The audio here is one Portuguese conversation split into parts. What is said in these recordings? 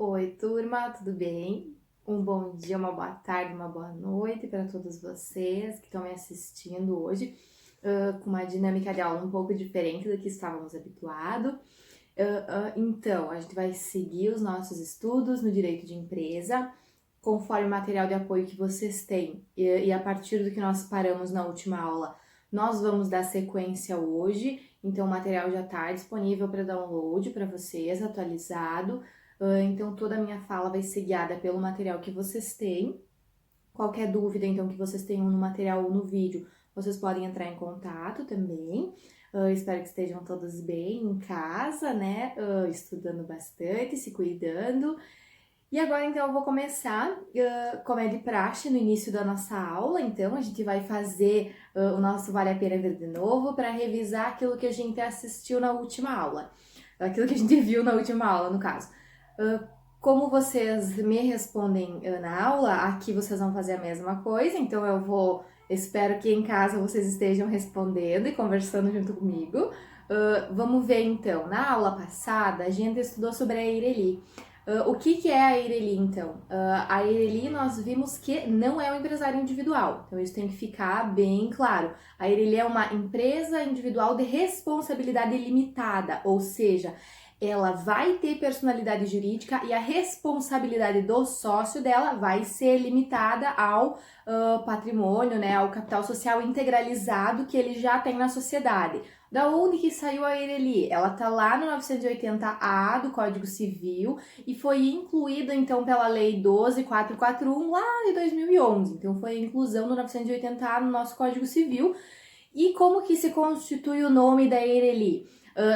Oi, turma, tudo bem? Um bom dia, uma boa tarde, uma boa noite para todos vocês que estão me assistindo hoje, com uma dinâmica de aula um pouco diferente do que estávamos habituados. Então, a gente vai seguir os nossos estudos no direito de empresa, conforme o material de apoio que vocês têm. E a partir do que nós paramos na última aula, nós vamos dar sequência hoje. Então, o material já está disponível para download para vocês, atualizado. Então, toda a minha fala vai ser guiada pelo material que vocês têm. Qualquer dúvida, então, que vocês tenham no material ou no vídeo, vocês podem entrar em contato também. Espero que estejam todos bem em casa, né? Estudando bastante, se cuidando. E agora, então, eu vou começar, como é de praxe, no início da nossa aula. Então, a gente vai fazer o nosso Vale a Pena Ver de novo para revisar aquilo que a gente assistiu na última aula. Aquilo que a gente viu na última aula, no caso. Como vocês me respondem na aula, aqui vocês vão fazer a mesma coisa. Então, espero que em casa vocês estejam respondendo e conversando junto comigo. Vamos ver, então. Na aula passada, a gente estudou sobre a Eireli. O que é a Eireli, então? A Eireli, nós vimos que não é um empresário individual, então isso tem que ficar bem claro. A Eireli é uma empresa individual de responsabilidade limitada, ou seja, ela vai ter personalidade jurídica e a responsabilidade do sócio dela vai ser limitada ao patrimônio, né, ao capital social integralizado que ele já tem na sociedade. Da onde que saiu a Eireli? Ela tá lá no 980-A do Código Civil e foi incluída então pela Lei 12.441 lá de 2011. Então foi a inclusão do 980-A no nosso Código Civil. E como que se constitui o nome da Eireli?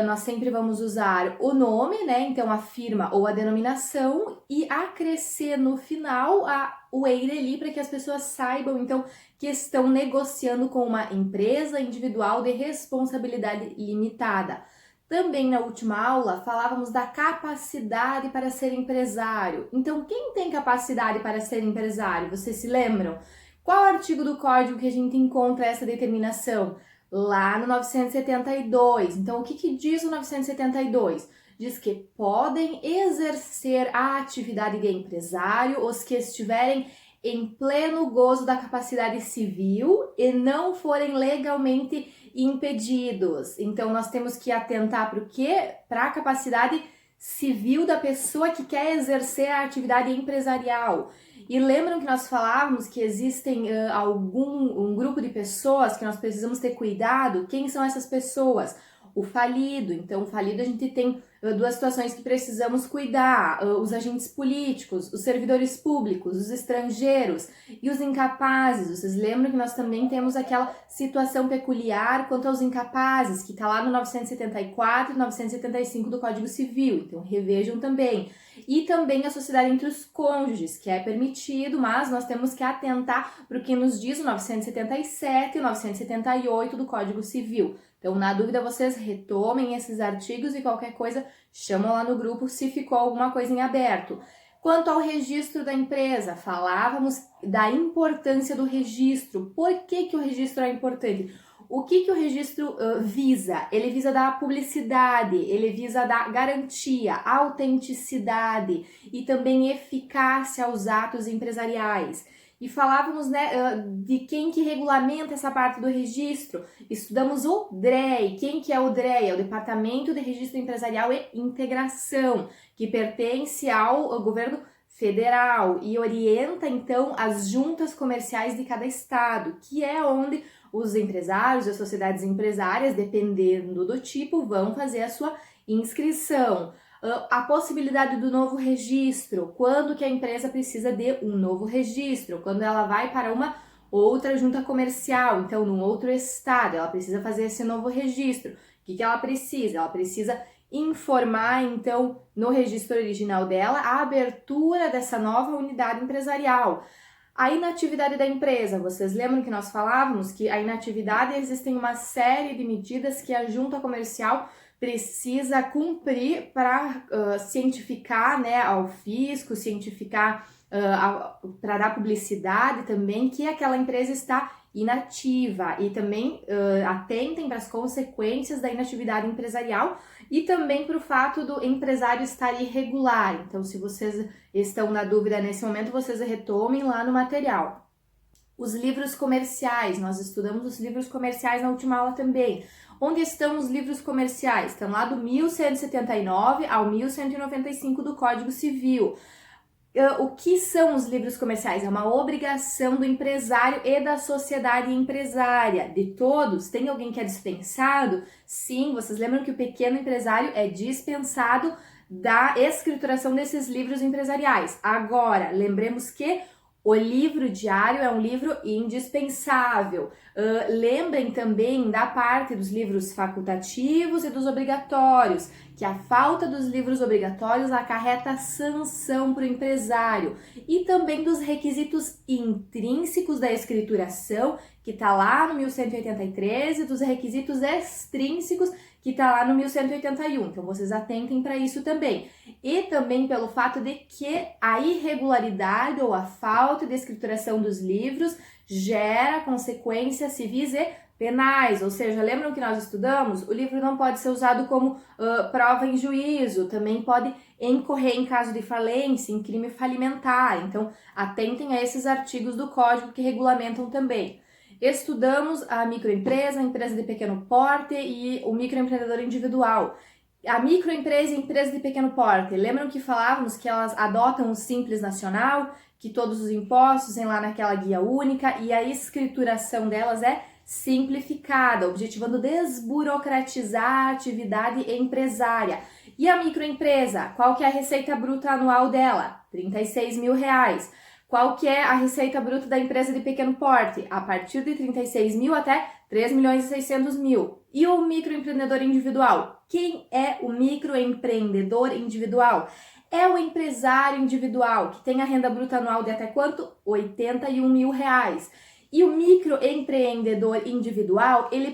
Nós sempre vamos usar o nome, né? Então a firma ou a denominação e acrescer no final o Eireli para que as pessoas saibam então que estão negociando com uma empresa individual de responsabilidade limitada. Também na última aula falávamos da capacidade para ser empresário. Então, quem tem capacidade para ser empresário? Vocês se lembram? Qual artigo do código que a gente encontra essa determinação? Lá no 972. Então, o que diz o 972? Diz que podem exercer a atividade de empresário os que estiverem em pleno gozo da capacidade civil e não forem legalmente impedidos. Então, nós temos que atentar para o quê? Para a capacidade civil da pessoa que quer exercer a atividade empresarial. E lembram que nós falávamos que existem um grupo de pessoas que nós precisamos ter cuidado? Quem são essas pessoas? O falido. Então, o falido a gente tem duas situações que precisamos cuidar: os agentes políticos, os servidores públicos, os estrangeiros e os incapazes. Vocês lembram que nós também temos aquela situação peculiar quanto aos incapazes, que está lá no 974 e 975 do Código Civil. Então, revejam também. E também a sociedade entre os cônjuges, que é permitido, mas nós temos que atentar para o que nos diz o 977 e o 978 do Código Civil. Então, na dúvida, vocês retomem esses artigos e qualquer coisa chamam lá no grupo se ficou alguma coisa em aberto. Quanto ao registro da empresa, falávamos da importância do registro. Por que o registro é importante? O que o registro visa? Ele visa dar publicidade, ele visa dar garantia, autenticidade e também eficácia aos atos empresariais. E falávamos, né, de quem que regulamenta essa parte do registro. Estudamos o DREI. Quem que é o DREI? É o Departamento de Registro Empresarial e Integração, que pertence ao governo federal e orienta, então, as juntas comerciais de cada estado, que é onde os empresários e as sociedades empresárias, dependendo do tipo, vão fazer a sua inscrição. A possibilidade do novo registro, quando que a empresa precisa de um novo registro, quando ela vai para uma outra junta comercial, então num outro estado, ela precisa fazer esse novo registro. O que ela precisa? Ela precisa informar, então, no registro original dela, a abertura dessa nova unidade empresarial. A inatividade da empresa, vocês lembram que nós falávamos que a inatividade existem uma série de medidas que a junta comercial precisa cumprir para cientificar, né, ao fisco, cientificar para dar publicidade também que aquela empresa está inativa, e também atentem para as consequências da inatividade empresarial e também para o fato do empresário estar irregular. Então, se vocês estão na dúvida nesse momento, vocês retomem lá no material. Os livros comerciais, nós estudamos os livros comerciais na última aula também. Onde estão os livros comerciais? Estão lá do 1179 ao 1195 do Código Civil. O que são os livros comerciais? É uma obrigação do empresário e da sociedade empresária. De todos, tem alguém que é dispensado? Sim, vocês lembram que o pequeno empresário é dispensado da escrituração desses livros empresariais. Agora, lembremos que o livro diário é um livro indispensável. Lembrem também da parte dos livros facultativos e dos obrigatórios, que a falta dos livros obrigatórios acarreta sanção para o empresário, e também dos requisitos intrínsecos da escrituração, que está lá no 1183, e dos requisitos extrínsecos, que está lá no 1181. Então, vocês atentem para isso também. E também pelo fato de que a irregularidade ou a falta de escrituração dos livros gera consequências civis e penais. Ou seja, lembram que nós estudamos? O livro não pode ser usado como prova em juízo, também pode incorrer em caso de falência, em crime falimentar. Então, atentem a esses artigos do Código que regulamentam também. Estudamos a microempresa, a empresa de pequeno porte e o microempreendedor individual. A microempresa e a empresa de pequeno porte, lembram que falávamos que elas adotam o Simples Nacional, que todos os impostos vêm lá naquela guia única e a escrituração delas é simplificada, objetivando desburocratizar a atividade empresária. E a microempresa, qual que é a receita bruta anual dela? R$36 mil. Qual que é a receita bruta da empresa de pequeno porte? A partir de 36 mil até 3.600.000. E o microempreendedor individual? Quem é o microempreendedor individual? É o empresário individual que tem a renda bruta anual de até quanto? R$81 mil. E o microempreendedor individual, ele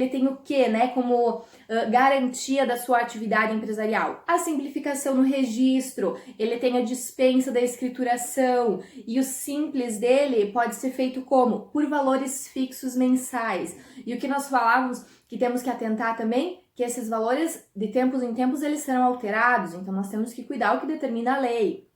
tem o quê, né, como garantia da sua atividade empresarial? A simplificação no registro, ele tem a dispensa da escrituração, e o simples dele pode ser feito como? Por valores fixos mensais. E o que nós falávamos que temos que atentar também, que esses valores, de tempos em tempos, eles serão alterados, então nós temos que cuidar o que determina a lei.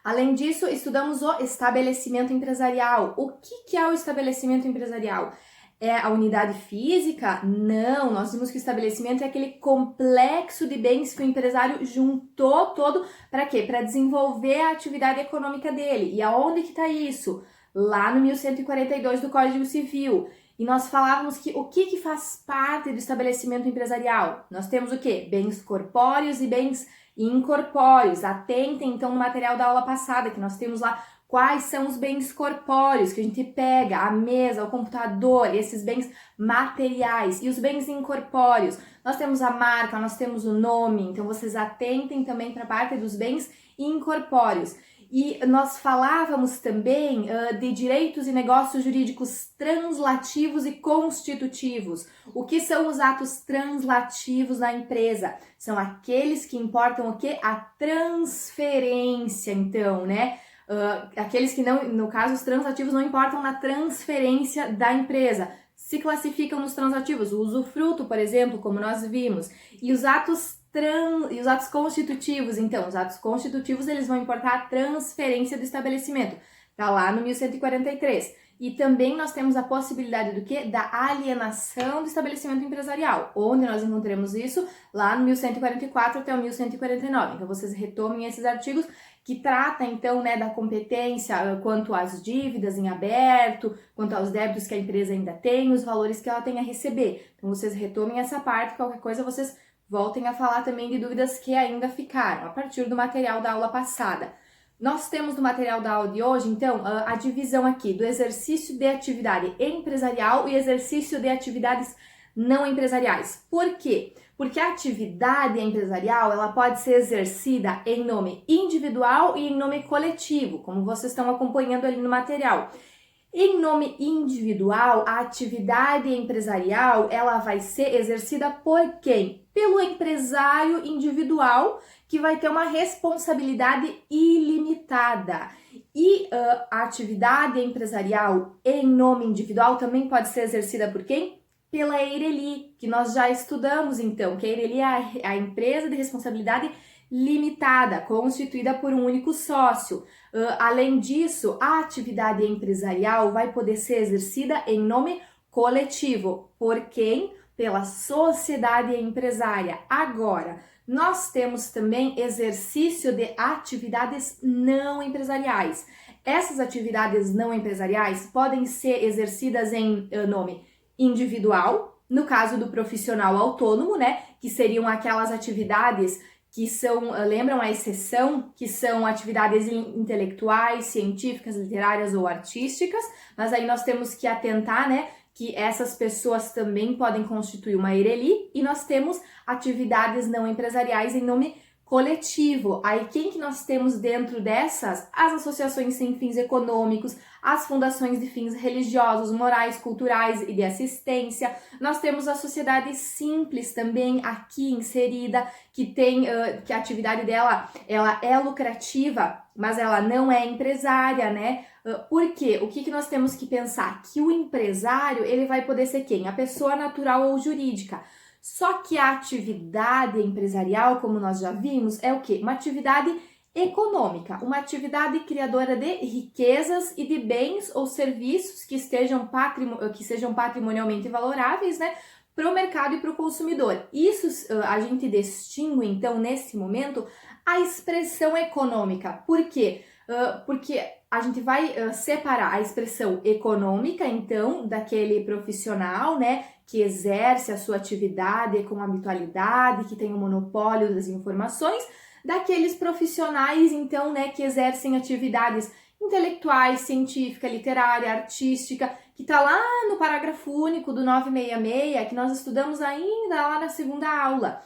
Além disso, estudamos o estabelecimento empresarial. O que é o estabelecimento empresarial? É a unidade física? Não, nós vimos que o estabelecimento é aquele complexo de bens que o empresário juntou todo para quê? Para desenvolver a atividade econômica dele. E aonde que está isso? Lá no 1142 do Código Civil. E nós falávamos que o que faz parte do estabelecimento empresarial? Nós temos o quê? Bens corpóreos e bens incorpóreos. Atentem então no material da aula passada, que nós temos lá quais são os bens corpóreos que a gente pega, a mesa, o computador, esses bens materiais. E os bens incorpóreos, nós temos a marca, nós temos o nome, então vocês atentem também para a parte dos bens incorpóreos. E nós falávamos também de direitos e negócios jurídicos translativos e constitutivos. O que são os atos translativos na empresa? São aqueles que importam o quê? A transferência, então, né? Aqueles que não, no caso, os translativos não importam na transferência da empresa. Se classificam nos translativos, o usufruto, por exemplo, como nós vimos, e os atos constitutivos. Então, os atos constitutivos, eles vão importar a transferência do estabelecimento. Tá lá no 1143. E também nós temos a possibilidade do quê? Da alienação do estabelecimento empresarial. Onde nós encontramos isso? Lá no 1144 até o 1149. Então, vocês retomem esses artigos que trata, então, né, da competência quanto às dívidas em aberto, quanto aos débitos que a empresa ainda tem, os valores que ela tem a receber. Então, vocês retomem essa parte, qualquer coisa vocês voltem a falar também de dúvidas que ainda ficaram, a partir do material da aula passada. Nós temos no material da aula de hoje, então, a divisão aqui do exercício de atividade empresarial e exercício de atividades não empresariais. Por quê? Porque a atividade empresarial, ela pode ser exercida em nome individual e em nome coletivo, como vocês estão acompanhando ali no material. Em nome individual, a atividade empresarial, ela vai ser exercida por quem? Pelo empresário individual, que vai ter uma responsabilidade ilimitada. E a atividade empresarial em nome individual também pode ser exercida por quem? Pela EIRELI, que nós já estudamos então, que a EIRELI é a empresa de responsabilidade limitada, constituída por um único sócio. Além disso, a atividade empresarial vai poder ser exercida em nome coletivo. Por quem? Pela sociedade empresária. Agora, nós temos também exercício de atividades não empresariais. Essas atividades não empresariais podem ser exercidas em nome individual, no caso do profissional autônomo, né, que seriam aquelas atividades que são, lembram a exceção, que são atividades intelectuais, científicas, literárias ou artísticas, mas aí nós temos que atentar, né, que essas pessoas também podem constituir uma EIRELI, e nós temos atividades não empresariais em nome coletivo. Aí quem que nós temos dentro dessas? As associações sem fins econômicos, as fundações de fins religiosos, morais, culturais e de assistência. Nós temos a sociedade simples também aqui inserida, que tem que a atividade dela ela é lucrativa, mas ela não é empresária, né? Por quê? O que nós temos que pensar? Que o empresário ele vai poder ser quem? A pessoa natural ou jurídica. Só que a atividade empresarial, como nós já vimos, é o quê? Uma atividade econômica, uma atividade criadora de riquezas e de bens ou serviços que sejam patrimonialmente valoráveis, né, para o mercado e para o consumidor. Isso a gente distingue, então, nesse momento, a expressão econômica. Por quê? Porque a gente vai separar a expressão econômica, então, daquele profissional, né, que exerce a sua atividade com habitualidade, que tem o monopólio das informações, daqueles profissionais, então, né, que exercem atividades intelectuais, científica, literária, artística, que está lá no parágrafo único do 966, que nós estudamos ainda lá na segunda aula.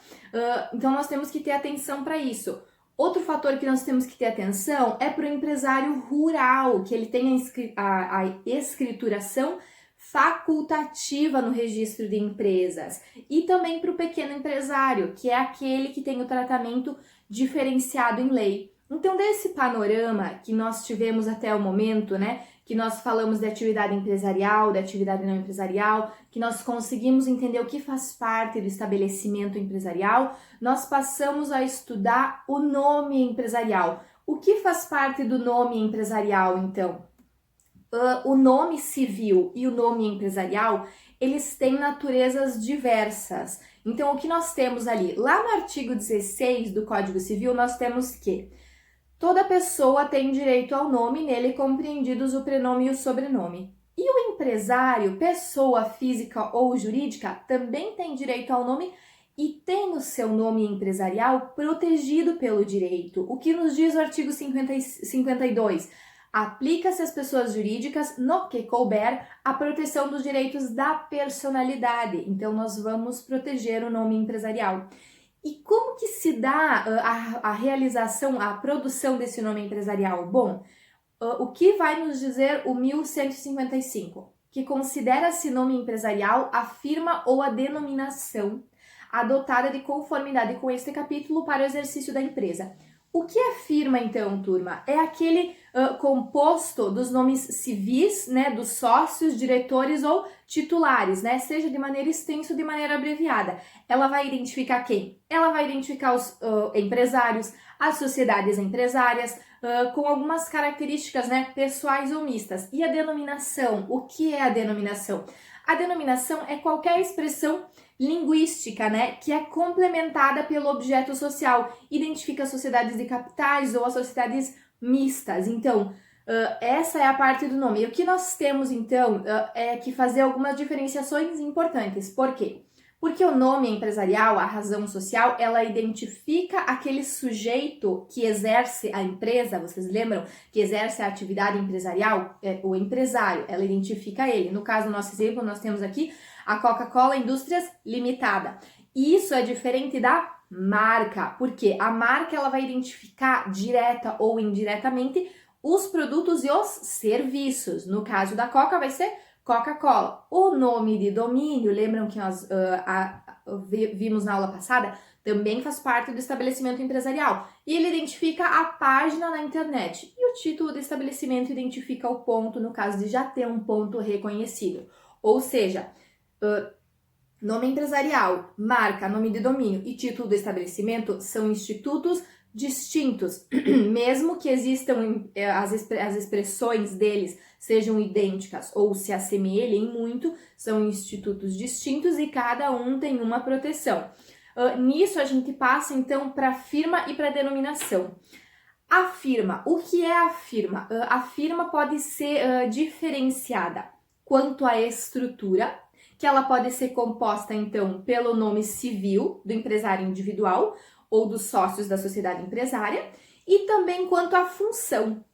Então, nós temos que ter atenção para isso. Outro fator que nós temos que ter atenção é para o empresário rural, que ele tem a escrituração facultativa no registro de empresas, e também para o pequeno empresário, que é aquele que tem o tratamento diferenciado em lei. Então, desse panorama que nós tivemos até o momento, né, que nós falamos de atividade empresarial, de atividade não empresarial, que nós conseguimos entender o que faz parte do estabelecimento empresarial, nós passamos a estudar o nome empresarial. O que faz parte do nome empresarial, então? O nome civil e o nome empresarial, eles têm naturezas diversas. Então, o que nós temos ali? Lá no artigo 16 do Código Civil, nós temos que toda pessoa tem direito ao nome, nele compreendidos o prenome e o sobrenome. E o empresário, pessoa física ou jurídica, também tem direito ao nome e tem o seu nome empresarial protegido pelo direito. O que nos diz o artigo 52? Aplica-se às pessoas jurídicas, no que couber, a proteção dos direitos da personalidade. Então, nós vamos proteger o nome empresarial. E como que se dá a realização, a produção desse nome empresarial? Bom, o que vai nos dizer o 1155? Que considera-se nome empresarial a firma ou a denominação adotada de conformidade com este capítulo para o exercício da empresa. O que é firma, então, turma? É aquele composto dos nomes civis, né, dos sócios, diretores ou titulares, né, seja de maneira extensa ou de maneira abreviada. Ela vai identificar quem? Ela vai identificar os empresários, as sociedades empresárias, com algumas características, né, pessoais ou mistas. E a denominação? O que é a denominação? A denominação é qualquer expressão linguística, né, que é complementada pelo objeto social, identifica as sociedades de capitais ou as sociedades mistas. Então, essa é a parte do nome. E o que nós temos, então, é que fazer algumas diferenciações importantes. Por quê? Porque o nome empresarial, a razão social, ela identifica aquele sujeito que exerce a empresa, vocês lembram? Que exerce a atividade empresarial, o empresário, ela identifica ele. No caso do nosso exemplo, nós temos aqui a Coca-Cola Indústrias Limitada. E isso é diferente da marca, porque a marca ela vai identificar direta ou indiretamente os produtos e os serviços. No caso da Coca vai ser Coca-Cola. O nome de domínio, lembram que nós vimos na aula passada? também faz parte do estabelecimento empresarial. E ele identifica a página na internet. E o título do estabelecimento identifica o ponto, no caso de já ter um ponto reconhecido. Ou seja, nome empresarial, marca, nome de domínio e título do estabelecimento são institutos distintos, mesmo que existam as expressões deles sejam idênticas ou se assemelhem muito, são institutos distintos e cada um tem uma proteção. Nisso a gente passa então para a firma e para a denominação. A firma, o que é a firma? A firma pode ser diferenciada quanto à estrutura, que ela pode ser composta então pelo nome civil do empresário individual ou dos sócios da sociedade empresária, e também quanto à função.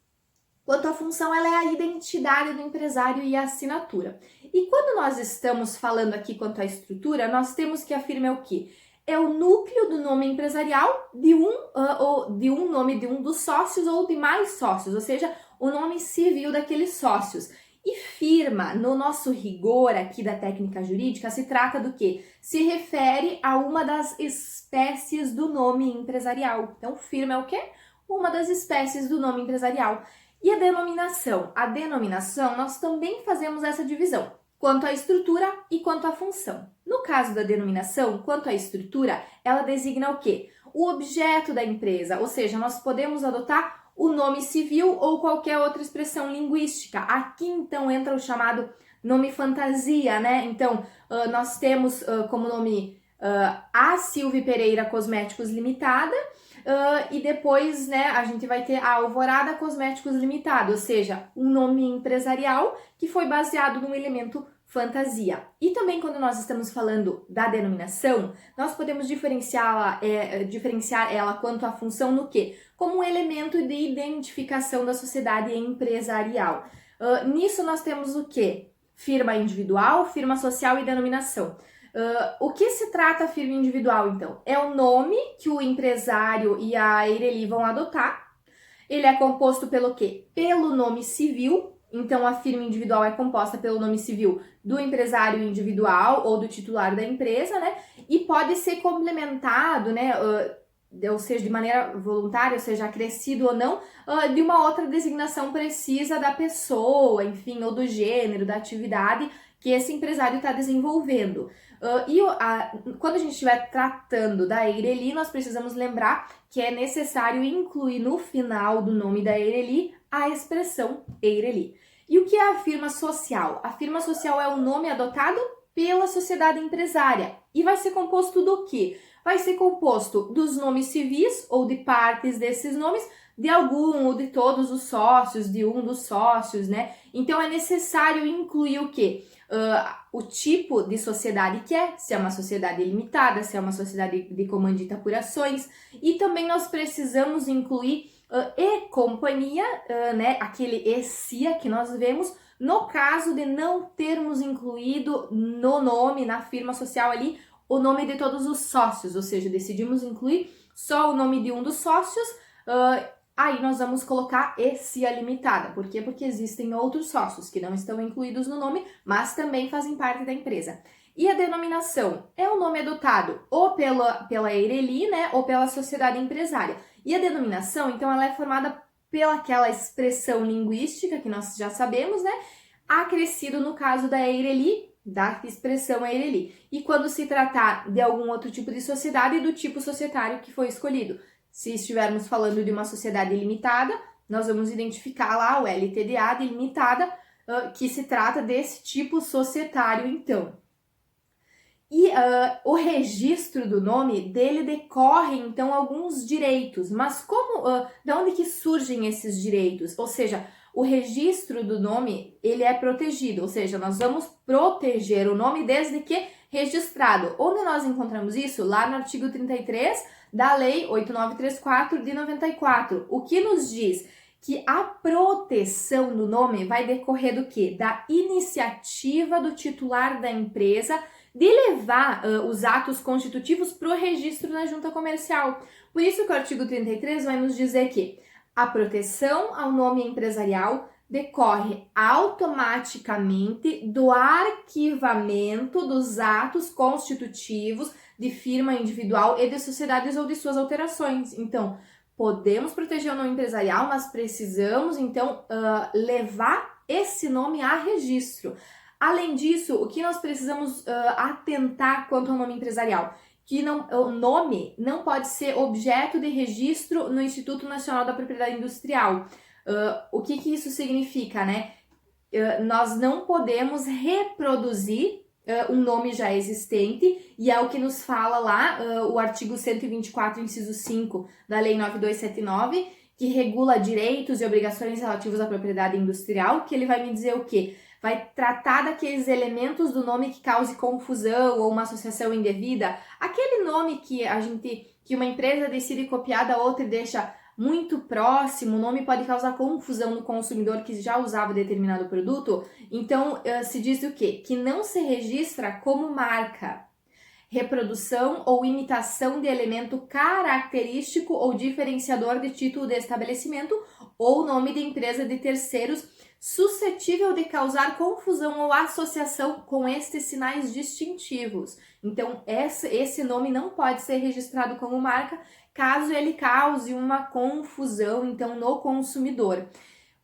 Quanto à função, ela é a identidade do empresário e a assinatura. E quando nós estamos falando aqui quanto à estrutura, nós temos que a firma é o quê? É o núcleo do nome empresarial de um nome de um dos sócios ou de mais sócios, ou seja, o nome civil daqueles sócios. E firma, no nosso rigor aqui da técnica jurídica, se trata do quê? Se refere a uma das espécies do nome empresarial. Então, firma é o quê? Uma das espécies do nome empresarial. E a denominação? A denominação, nós também fazemos essa divisão, quanto à estrutura e quanto à função. No caso da denominação, quanto à estrutura, ela designa o quê? O objeto da empresa, ou seja, nós podemos adotar o nome civil ou qualquer outra expressão linguística. Aqui, então, entra o chamado nome fantasia, né? Então, nós temos como nome a Silvia Pereira Cosméticos Limitada, e depois, né, a gente vai ter a Alvorada Cosméticos Limitada, ou seja, um nome empresarial que foi baseado num elemento fantasia. E também quando nós estamos falando da denominação, nós podemos diferenciar ela quanto à função no quê? Como um elemento de identificação da sociedade empresarial. Nisso nós temos o quê? Firma individual, firma social e denominação. O que se trata a firma individual, então? É o nome que o empresário e a Eireli vão adotar. Ele é composto pelo quê? Pelo nome civil. Então, a firma individual é composta pelo nome civil do empresário individual ou do titular da empresa, né? E pode ser complementado, né? Ou seja, de maneira voluntária, ou seja, acrescido ou não, de uma outra designação precisa da pessoa, enfim, ou do gênero, da atividade que esse empresário está desenvolvendo. Quando a gente estiver tratando da Eireli, nós precisamos lembrar que é necessário incluir no final do nome da Eireli a expressão Eireli. E o que é a firma social? A firma social é o nome adotado pela sociedade empresária e vai ser composto do quê? Vai ser composto dos nomes civis ou de partes desses nomes, de algum ou de todos os sócios, de um dos sócios, né? Então é necessário incluir o quê? O tipo de sociedade que é, se é uma sociedade limitada, se é uma sociedade de comandita por ações, e também nós precisamos incluir e companhia, né, aquele e-cia que nós vemos, no caso de não termos incluído no nome, na firma social ali, o nome de todos os sócios, ou seja, decidimos incluir só o nome de um dos sócios, aí nós vamos colocar e-cia limitada. Por quê? Porque existem outros sócios que não estão incluídos no nome, mas também fazem parte da empresa. E a denominação é o nome adotado ou pela Eireli, né, ou pela sociedade empresária. E a denominação, então, ela é formada pelaquela expressão linguística que nós já sabemos, né, acrescido no caso da Eireli, da expressão Eireli. E quando se tratar de algum outro tipo de sociedade, do tipo societário que foi escolhido. Se estivermos falando de uma sociedade limitada, nós vamos identificar lá o LTDA de limitada, que se trata desse tipo societário, então. E o registro do nome dele decorre, então, alguns direitos. Mas de onde que surgem esses direitos? Ou seja, o registro do nome, ele é protegido. Ou seja, nós vamos proteger o nome desde que registrado. Onde nós encontramos isso? Lá no artigo 33 da Lei 8934 de 94. O que nos diz que a proteção do nome vai decorrer do quê? Da iniciativa do titular da empresa de levar os atos constitutivos para o registro na junta comercial. Por isso que o artigo 33 vai nos dizer que a proteção ao nome empresarial decorre automaticamente do arquivamento dos atos constitutivos de firma individual e de sociedades ou de suas alterações. Então, podemos proteger o nome empresarial, mas precisamos, então, levar esse nome a registro. Além disso, o que nós precisamos atentar quanto ao nome empresarial? Que o nome não pode ser objeto de registro no Instituto Nacional da Propriedade Industrial. O que isso significa, né? Nós não podemos reproduzir um nome já existente, e é o que nos fala lá o artigo 124, inciso 5 da Lei 9279, que regula direitos e obrigações relativos à propriedade industrial, que ele vai me dizer o quê? Vai tratar daqueles elementos do nome que cause confusão ou uma associação indevida, aquele nome que uma empresa decide copiar da outra e deixa muito próximo, o nome pode causar confusão no consumidor que já usava determinado produto. Então, se diz o quê? Que não se registra como marca, reprodução ou imitação de elemento característico ou diferenciador de título de estabelecimento ou nome de empresa de terceiros suscetível de causar confusão ou associação com estes sinais distintivos. Então, esse nome não pode ser registrado como marca caso ele cause uma confusão, então, no consumidor.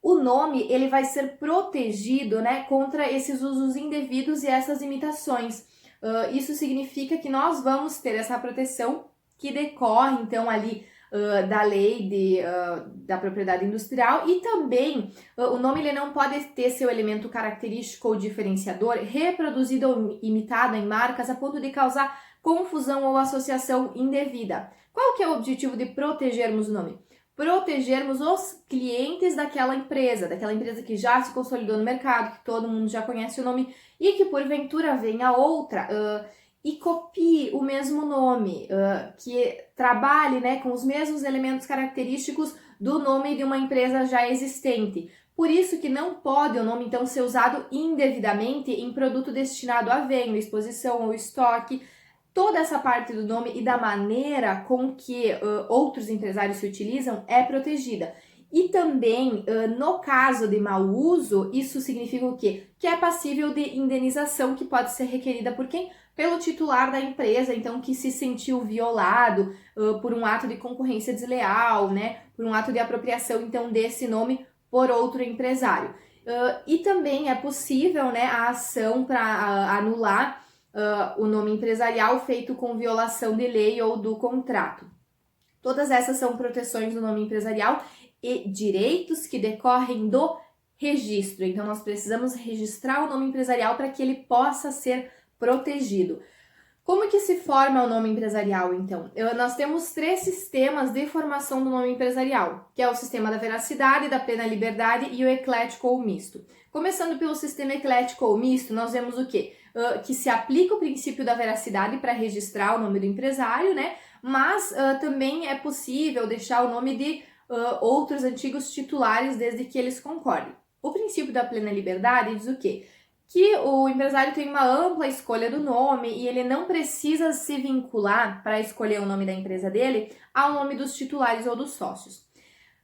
O nome, ele vai ser protegido, né, contra esses usos indevidos e essas imitações. Isso significa que nós vamos ter essa proteção que decorre, então, ali da lei da propriedade industrial, e também o nome ele não pode ter seu elemento característico ou diferenciador reproduzido ou imitado em marcas a ponto de causar confusão ou associação indevida. Qual que é o objetivo de protegermos o nome? Protegermos os clientes daquela empresa que já se consolidou no mercado, que todo mundo já conhece o nome e que porventura venha outra e copie o mesmo nome, que trabalhe, né, com os mesmos elementos característicos do nome de uma empresa já existente. Por isso que não pode o nome, então, ser usado indevidamente em produto destinado à venda, exposição ou estoque. Toda essa parte do nome e da maneira com que outros empresários se utilizam é protegida. E também, no caso de mau uso, isso significa o quê? Que é passível de indenização que pode ser requerida por quem? Pelo titular da empresa, então, que se sentiu violado por um ato de concorrência desleal, né? Por um ato de apropriação, então, desse nome por outro empresário. E também é possível, né, a ação para anular o nome empresarial feito com violação de lei ou do contrato. Todas essas são proteções do nome empresarial e direitos que decorrem do registro. Então, nós precisamos registrar o nome empresarial para que ele possa ser protegido. Como que se forma o nome empresarial, então? Nós temos 3 sistemas de formação do nome empresarial, que é o sistema da veracidade, da plena liberdade e o eclético ou misto. Começando pelo sistema eclético ou misto, nós vemos o quê? Que se aplica o princípio da veracidade para registrar o nome do empresário, né? Mas também é possível deixar o nome de outros antigos titulares desde que eles concordem. O princípio da plena liberdade diz o quê? Que o empresário tem uma ampla escolha do nome e ele não precisa se vincular para escolher o nome da empresa dele ao nome dos titulares ou dos sócios.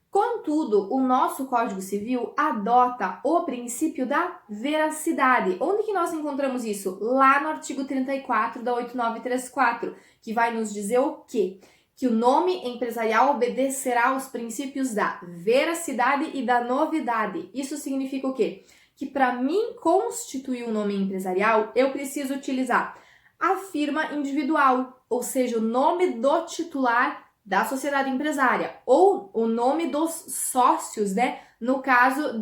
Contudo, o nosso Código Civil adota o princípio da veracidade. Onde que nós encontramos isso? Lá no artigo 34 da 8934, que vai nos dizer o quê? Que o nome empresarial obedecerá aos princípios da veracidade e da novidade. Isso significa o quê? Que para mim constituir um nome empresarial, eu preciso utilizar a firma individual, ou seja, o nome do titular da sociedade empresária, ou o nome dos sócios, né? No caso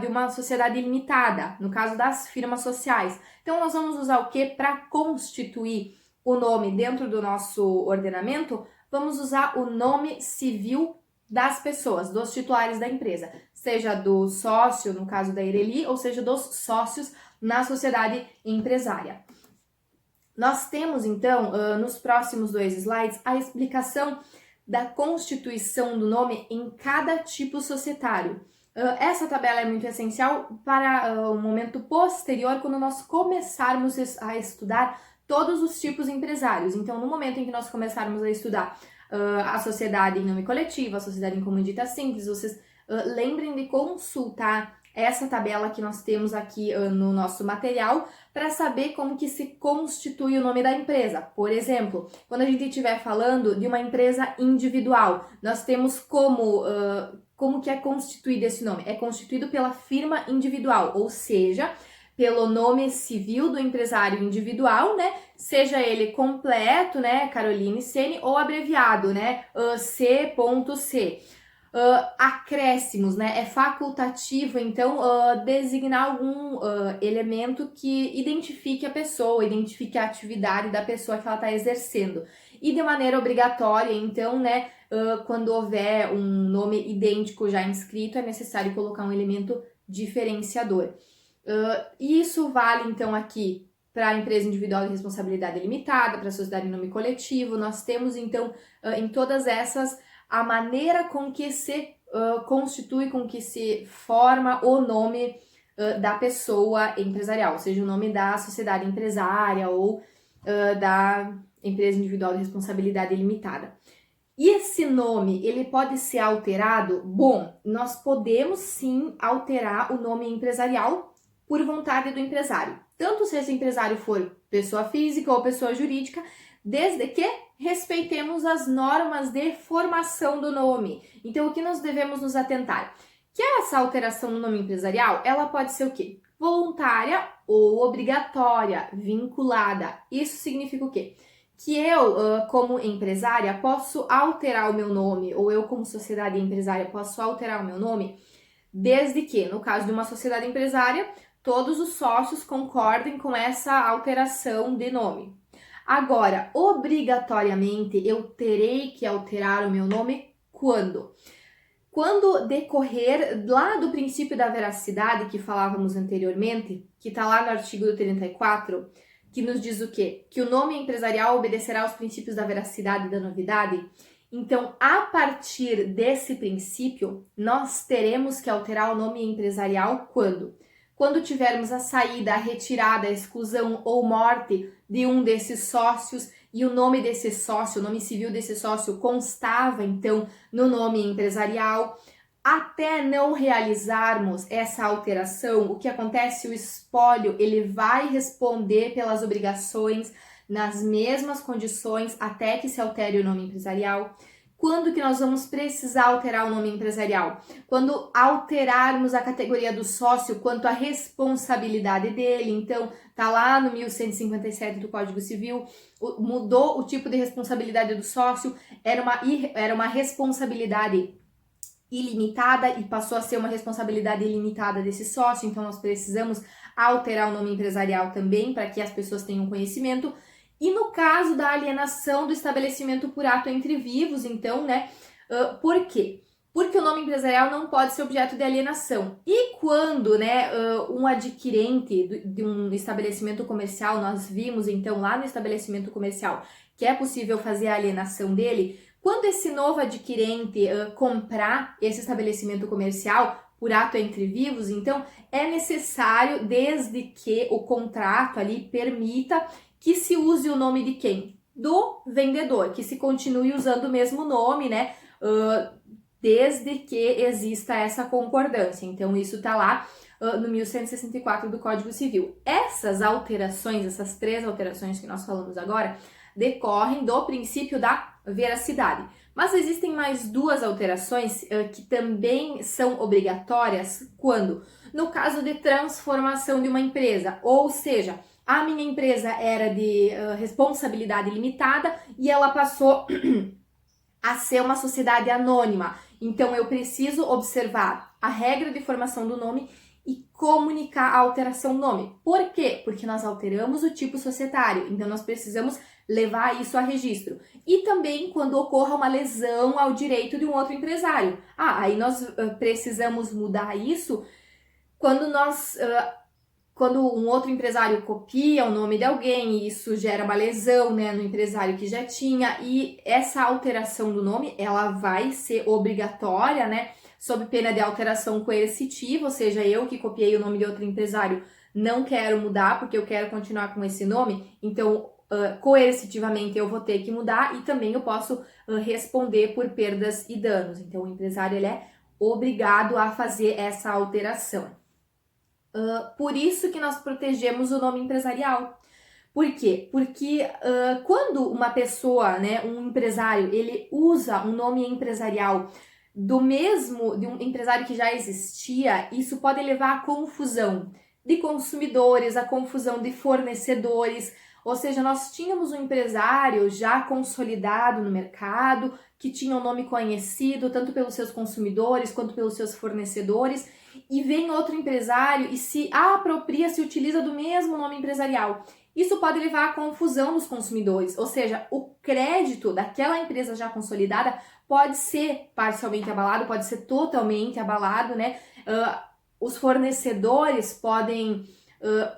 de uma sociedade limitada, no caso das firmas sociais. Então, nós vamos usar o que para constituir o nome dentro do nosso ordenamento? Vamos usar o nome civil das pessoas, dos titulares da empresa, seja do sócio, no caso da Ireli, ou seja dos sócios na sociedade empresária. Nós temos, então, nos próximos 2 slides, a explicação da constituição do nome em cada tipo societário. Essa tabela é muito essencial para o momento posterior, quando nós começarmos a estudar todos os tipos empresários. Então, no momento em que nós começarmos a estudar a sociedade em nome coletivo, a sociedade em comum dita simples, vocês lembrem de consultar essa tabela que nós temos aqui no nosso material para saber como que se constitui o nome da empresa. Por exemplo, quando a gente estiver falando de uma empresa individual, nós temos como que é constituído esse nome? É constituído pela firma individual, ou seja, pelo nome civil do empresário individual, né? Seja ele completo, né, Caroline Ceni, ou abreviado, né, C.C. Acréscimos, né? É facultativo, então, designar algum elemento que identifique a pessoa, identifique a atividade da pessoa que ela está exercendo. E de maneira obrigatória, então, né, quando houver um nome idêntico já inscrito, é necessário colocar um elemento diferenciador. Isso vale, então, aqui para a empresa individual de responsabilidade limitada, para a sociedade em nome coletivo. Nós temos, então, em todas essas, a maneira com que se constitui, com que se forma o nome da pessoa empresarial, seja o nome da sociedade empresária ou da empresa individual de responsabilidade limitada. E esse nome, ele pode ser alterado? Bom, nós podemos sim alterar o nome empresarial por vontade do empresário. Tanto se esse empresário for pessoa física ou pessoa jurídica, desde que respeitemos as normas de formação do nome. Então, o que nós devemos nos atentar? Que essa alteração no nome empresarial, ela pode ser o quê? Voluntária ou obrigatória, vinculada. Isso significa o quê? Que eu, como empresária, posso alterar o meu nome, ou eu, como sociedade empresária, posso alterar o meu nome, desde que, no caso de uma sociedade empresária, todos os sócios concordem com essa alteração de nome. Agora, obrigatoriamente, eu terei que alterar o meu nome quando? Quando decorrer lá do princípio da veracidade que falávamos anteriormente, que está lá no artigo 34, que nos diz o quê? Que o nome empresarial obedecerá aos princípios da veracidade e da novidade. Então, a partir desse princípio, nós teremos que alterar o nome empresarial quando? Quando tivermos a saída, a retirada, a exclusão ou morte de um desses sócios e o nome desse sócio, o nome civil desse sócio constava, então, no nome empresarial. Até não realizarmos essa alteração, o que acontece? O espólio, ele vai responder pelas obrigações nas mesmas condições até que se altere o nome empresarial. Quando que nós vamos precisar alterar o nome empresarial? Quando alterarmos a categoria do sócio quanto à responsabilidade dele. Então, tá lá no 1157 do Código Civil, mudou o tipo de responsabilidade do sócio, era uma responsabilidade ilimitada e passou a ser uma responsabilidade ilimitada desse sócio, então nós precisamos alterar o nome empresarial também para que as pessoas tenham conhecimento. E no caso da alienação do estabelecimento por ato entre vivos, então, né, por quê? Porque o nome empresarial não pode ser objeto de alienação. E quando, né, um adquirente de um estabelecimento comercial, nós vimos então lá no estabelecimento comercial que é possível fazer a alienação dele, quando esse novo adquirente comprar esse estabelecimento comercial por ato entre vivos, então é necessário, desde que o contrato ali permita que se use o nome de quem? Do vendedor, que se continue usando o mesmo nome, né? Desde que exista essa concordância. Então, isso está lá no 1164 do Código Civil. Essas alterações, essas 3 alterações que nós falamos agora, decorrem do princípio da veracidade. Mas existem mais 2 alterações que também são obrigatórias quando? No caso de transformação de uma empresa, ou seja, a minha empresa era de responsabilidade limitada e ela passou a ser uma sociedade anônima. Então, eu preciso observar a regra de formação do nome e comunicar a alteração do nome. Por quê? Porque nós alteramos o tipo societário, então nós precisamos levar isso a registro. E também quando ocorra uma lesão ao direito de um outro empresário. Aí nós precisamos mudar isso quando um outro empresário copia o nome de alguém e isso gera uma lesão, né, no empresário que já tinha, e essa alteração do nome, ela vai ser obrigatória, né, sob pena de alteração coercitiva, ou seja, eu que copiei o nome de outro empresário não quero mudar porque eu quero continuar com esse nome, então coercitivamente eu vou ter que mudar e também eu posso responder por perdas e danos. Então o empresário ele é obrigado a fazer essa alteração. Por isso que nós protegemos o nome empresarial. Por quê? Porque quando uma pessoa, né, um empresário, ele usa um nome empresarial de um empresário que já existia, isso pode levar à confusão de consumidores, à confusão de fornecedores. Ou seja, nós tínhamos um empresário já consolidado no mercado, que tinha um nome conhecido tanto pelos seus consumidores quanto pelos seus fornecedores, e vem outro empresário e se apropria, se utiliza do mesmo nome empresarial. Isso pode levar à confusão dos consumidores, ou seja, o crédito daquela empresa já consolidada pode ser parcialmente abalado, pode ser totalmente abalado, né? Os fornecedores podem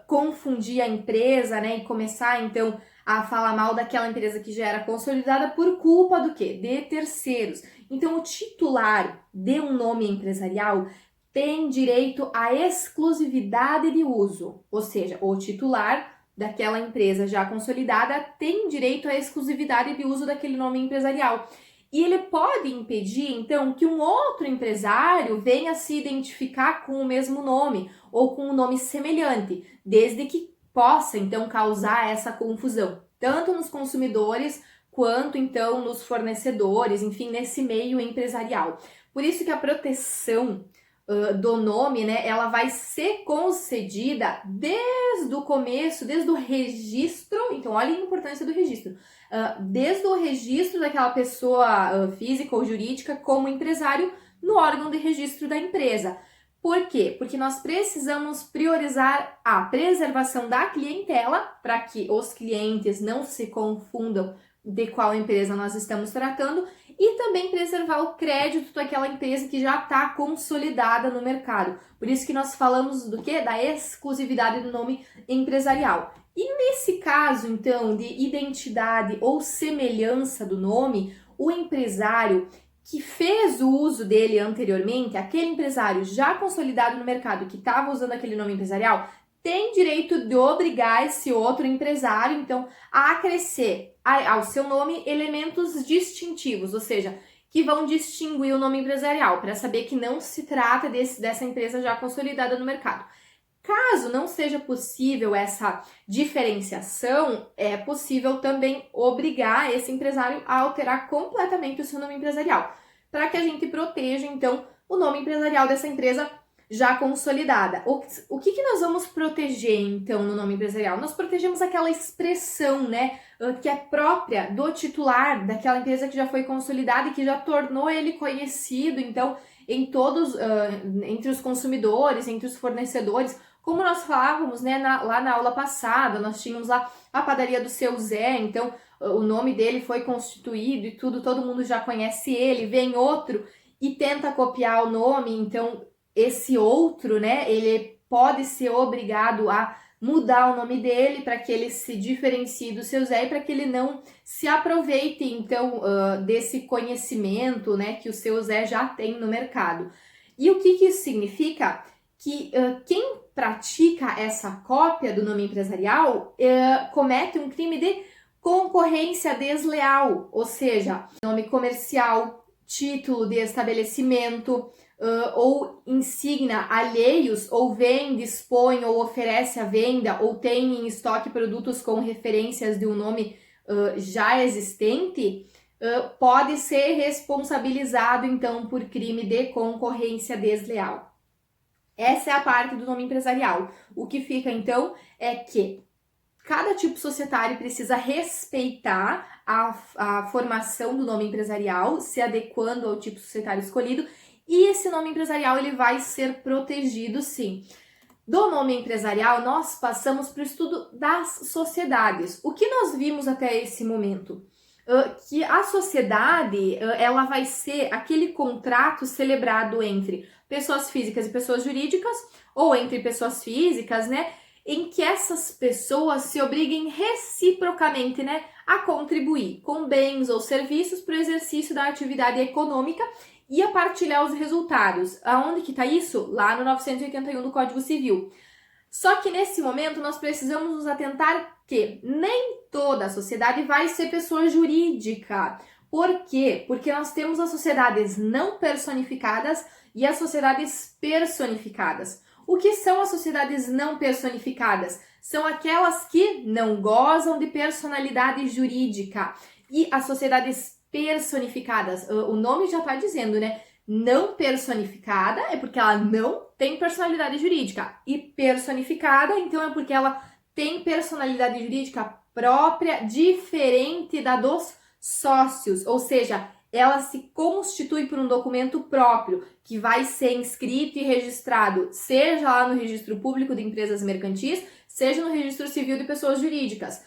confundir a empresa, né? E começar, então, a falar mal daquela empresa que já era consolidada por culpa do quê? De terceiros. Então, o titular de um nome empresarial tem direito à exclusividade de uso, ou seja, o titular daquela empresa já consolidada tem direito à exclusividade de uso daquele nome empresarial. E ele pode impedir, então, que um outro empresário venha se identificar com o mesmo nome ou com um nome semelhante, desde que possa, então, causar essa confusão, tanto nos consumidores quanto, então, nos fornecedores, enfim, nesse meio empresarial. Por isso que a proteção do nome, né, ela vai ser concedida desde o começo, desde o registro. Então, olha a importância do registro. Desde o registro daquela pessoa física ou jurídica como empresário no órgão de registro da empresa. Por quê? Porque nós precisamos priorizar a preservação da clientela para que os clientes não se confundam de qual empresa nós estamos tratando e também preservar o crédito daquela empresa que já está consolidada no mercado. Por isso que nós falamos do quê? Da exclusividade do nome empresarial. E nesse caso, então, de identidade ou semelhança do nome, o empresário que fez o uso dele anteriormente, aquele empresário já consolidado no mercado que estava usando aquele nome empresarial, tem direito de obrigar esse outro empresário, então, a acrescer ao seu nome elementos distintivos, ou seja, que vão distinguir o nome empresarial, para saber que não se trata dessa empresa já consolidada no mercado. Caso não seja possível essa diferenciação, é possível também obrigar esse empresário a alterar completamente o seu nome empresarial, para que a gente proteja, então, o nome empresarial dessa empresa já consolidada. O que nós vamos proteger, então, no nome empresarial? Nós protegemos aquela expressão, né, que é própria do titular daquela empresa que já foi consolidada e que já tornou ele conhecido, então, em todos, entre os consumidores, entre os fornecedores. Como nós falávamos, né, lá na aula passada, nós tínhamos lá a padaria do seu Zé, então o nome dele foi constituído e tudo, todo mundo já conhece ele, vem outro e tenta copiar o nome, então esse outro, né, ele pode ser obrigado a mudar o nome dele para que ele se diferencie do seu Zé e para que ele não se aproveite, então, desse conhecimento, né, que o seu Zé já tem no mercado. E o que isso significa? Que quem pratica essa cópia do nome empresarial comete um crime de concorrência desleal, ou seja, nome comercial, título de estabelecimento, ou insígnia alheios, ou vende, dispõe ou oferece à venda, ou tem em estoque produtos com referências de um nome já existente, pode ser responsabilizado, então, por crime de concorrência desleal. Essa é a parte do nome empresarial. O que fica, então, é que cada tipo societário precisa respeitar a formação do nome empresarial, se adequando ao tipo societário escolhido, e esse nome empresarial ele vai ser protegido, sim. Do nome empresarial, nós passamos para o estudo das sociedades. O que nós vimos até esse momento? Que a sociedade ela vai ser aquele contrato celebrado entre pessoas físicas e pessoas jurídicas, ou entre pessoas físicas, né? Em que essas pessoas se obriguem reciprocamente, né, a contribuir com bens ou serviços para o exercício da atividade econômica e a partilhar os resultados. Aonde que está isso? Lá no 981 do Código Civil. Só que nesse momento nós precisamos nos atentar que nem toda a sociedade vai ser pessoa jurídica. Por quê? Porque nós temos as sociedades não personificadas e as sociedades personificadas. O que são as sociedades não personificadas? São aquelas que não gozam de personalidade jurídica. E as sociedades personificadas, o nome já está dizendo, né? Não personificada é porque ela não tem personalidade jurídica. E personificada, então, é porque ela tem personalidade jurídica própria, diferente da dos sócios. Ou seja, ela se constitui por um documento próprio, que vai ser inscrito e registrado, seja lá no Registro Público de Empresas Mercantis, seja no Registro Civil de Pessoas Jurídicas.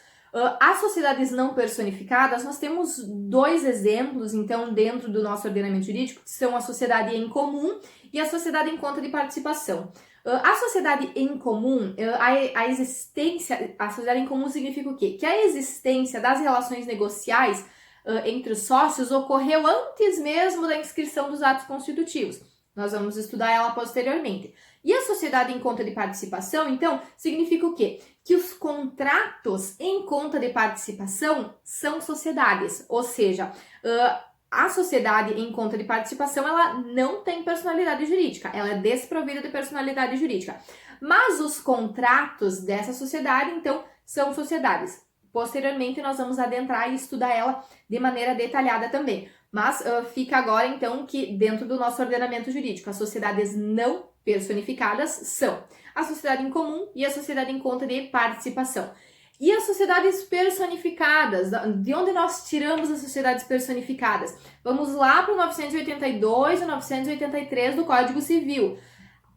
As sociedades não personificadas, nós temos dois exemplos, então, dentro do nosso ordenamento jurídico, que são a sociedade em comum e a sociedade em conta de participação. A sociedade em comum, a sociedade em comum significa o quê? Que a existência das relações negociais entre os sócios ocorreu antes mesmo da inscrição dos atos constitutivos. Nós vamos estudar ela posteriormente. E a sociedade em conta de participação, então, significa o quê? Que os contratos em conta de participação são sociedades, ou seja, a sociedade em conta de participação, ela não tem personalidade jurídica, ela é desprovida de personalidade jurídica. Mas os contratos dessa sociedade, então, são sociedades. Posteriormente, nós vamos adentrar e estudar ela de maneira detalhada também. Mas fica agora, então, que dentro do nosso ordenamento jurídico, as sociedades não personificadas são a sociedade em comum e a sociedade em conta de participação. E as sociedades personificadas, de onde nós tiramos as sociedades personificadas? Vamos lá para o 982 e 983 do Código Civil.